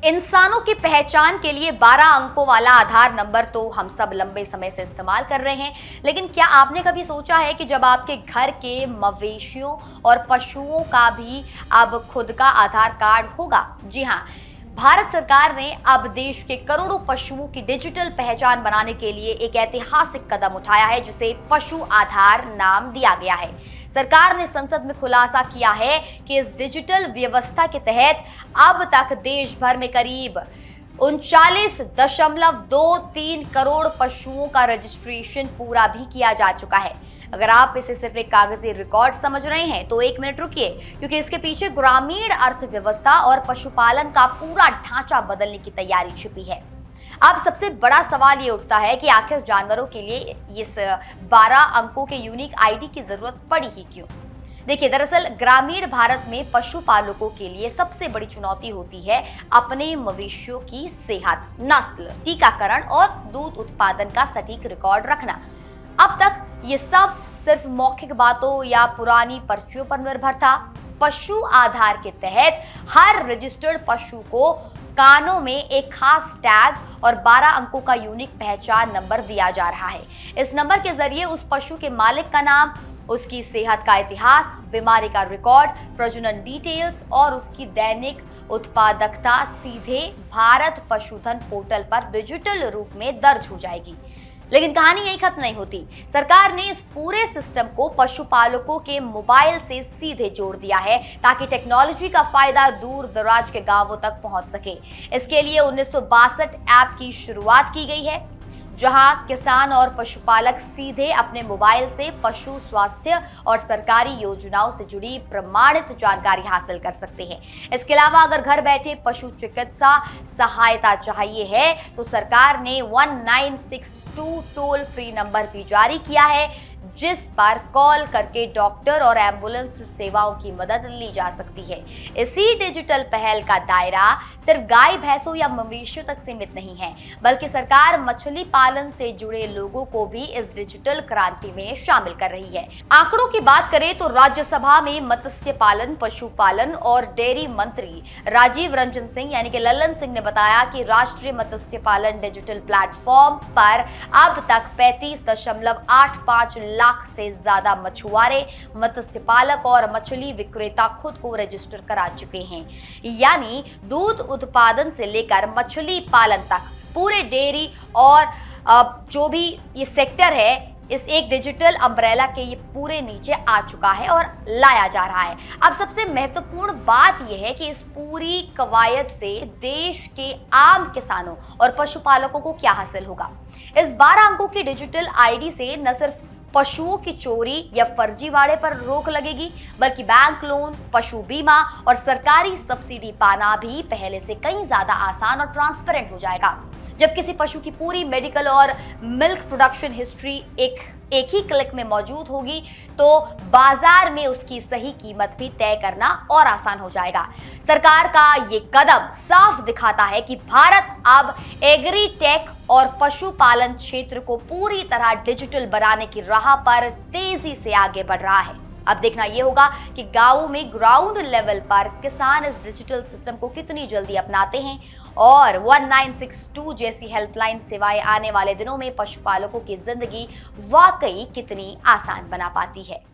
इंसानों की पहचान के लिए 12 अंकों वाला आधार नंबर तो हम सब लंबे समय से इस्तेमाल कर रहे हैं, लेकिन क्या आपने कभी सोचा है कि जब आपके घर के मवेशियों और पशुओं का भी अब खुद का आधार कार्ड होगा? जी हाँ, भारत सरकार ने अब देश के करोड़ों पशुओं की डिजिटल पहचान बनाने के लिए एक ऐतिहासिक कदम उठाया है, जिसे पशु आधार नाम दिया गया है। सरकार ने संसद में खुलासा किया है कि इस डिजिटल व्यवस्था के तहत अब तक देश भर में करीब 39.23 करोड़ पशुओं का रजिस्ट्रेशन पूरा भी किया जा चुका है। अगर आप इसे सिर्फ एक कागजी रिकॉर्ड समझ रहे हैं तो एक मिनट रुकिए, क्योंकि इसके पीछे ग्रामीण अर्थव्यवस्था और पशुपालन का पूरा ढांचा बदलने की तैयारी छिपी है। अब सबसे बड़ा सवाल ये उठता है कि आखिर जानवरों के लिए इस 12 अंकों के यूनिक आईडी की जरूरत पड़ी ही क्यों? देखिए, दरअसल ग्रामीण भारत में पशुपालकों के लिए सबसे बड़ी चुनौती होती है अपने मवेशियों की सेहत, नस्ल, टीकाकरण और दूध उत्पादन का सटीक रिकॉर्ड रखना। अब तक ये सब सिर्फ मौखिक बातों या पुरानी पर्चियों पर निर्भर था। पशु आधार के तहत हर रजिस्टर्ड पशु को कानों में एक खास टैग और 12 अंकों का यूनिक पहचान नंबर दिया जा रहा है। इस नंबर के जरिए उस पशु के मालिक का नाम, उसकी सेहत का इतिहास, बीमारी का रिकॉर्ड, प्रजनन डिटेल्स और उसकी दैनिक उत्पादकता सीधे भारत पशुधन पोर्टल पर डिजिटल रूप में दर्ज हो जाएगी। लेकिन कहानी यही खत्म नहीं होती। सरकार ने इस पूरे सिस्टम को पशुपालकों के मोबाइल से सीधे जोड़ दिया है, ताकि टेक्नोलॉजी का फायदा दूर दराज के गांवों तक पहुंच सके। इसके लिए 1962 ऐप की शुरुआत की गई है, जहां किसान और पशुपालक सीधे अपने मोबाइल से पशु स्वास्थ्य और सरकारी योजनाओं से जुड़ी प्रमाणित जानकारी हासिल कर सकते हैं। इसके अलावा अगर घर बैठे पशु चिकित्सा सहायता चाहिए है तो सरकार ने 1962 टोल फ्री नंबर भी जारी किया है, जिस पर कॉल करके डॉक्टर और एम्बुलेंस सेवाओं की मदद ली जा सकती है। इसी डिजिटल पहल का दायरा सिर्फ गाय, भैंसों या मवेशियों तक सीमित नहीं है, बल्कि सरकार मछली पालन से जुड़े लोगों को भी इस डिजिटल क्रांति में शामिल कर रही है। आंकड़ों की बात करें तो राज्यसभा में मत्स्य पालन, पशुपालन और डेयरी मंत्री राजीव रंजन सिंह यानी कि लल्लन सिंह ने बताया कि राष्ट्रीय मत्स्य पालन डिजिटल प्लेटफॉर्म पर अब तक 35.85 लाख से ज्यादा मछुआरे, मत्स्य पालक और मछली विक्रेता खुद को रजिस्टर करा चुके हैं। यानी दूध उत्पादन से लेकर मछली पालन तक पूरे डेयरी और जो भी ये सेक्टर है, इस एक डिजिटल अम्ब्रेला के ये पूरे नीचे आ चुका है और लाया जा रहा है। अब सबसे महत्वपूर्ण बात यह है कि इस पूरी कवायद से देश के आम किसानों और पशुपालकों को क्या हासिल होगा। इस 12 अंकों की डिजिटल आईडी से न सिर्फ पशुओं की चोरी या फर्जीवाड़े पर रोक लगेगी, बल्कि बैंक लोन, पशु बीमा और सरकारी सब्सिडी पाना भी पहले से कहीं ज्यादा आसान और ट्रांसपेरेंट हो जाएगा। जब किसी पशु की पूरी मेडिकल और मिल्क प्रोडक्शन हिस्ट्री एक ही क्लिक में मौजूद होगी, तो बाजार में उसकी सही कीमत भी तय करना और आसान हो जाएगा। सरकार का ये कदम साफ दिखाता है कि भारत अब एग्री टेक और पशुपालन क्षेत्र को पूरी तरह डिजिटल बनाने की राह पर तेजी से आगे बढ़ रहा है। अब देखना यह होगा कि गांवों में ग्राउंड लेवल पर किसान इस डिजिटल सिस्टम को कितनी जल्दी अपनाते हैं और 1962 जैसी हेल्पलाइन सेवाएं आने वाले दिनों में पशुपालकों की जिंदगी वाकई कितनी आसान बना पाती है।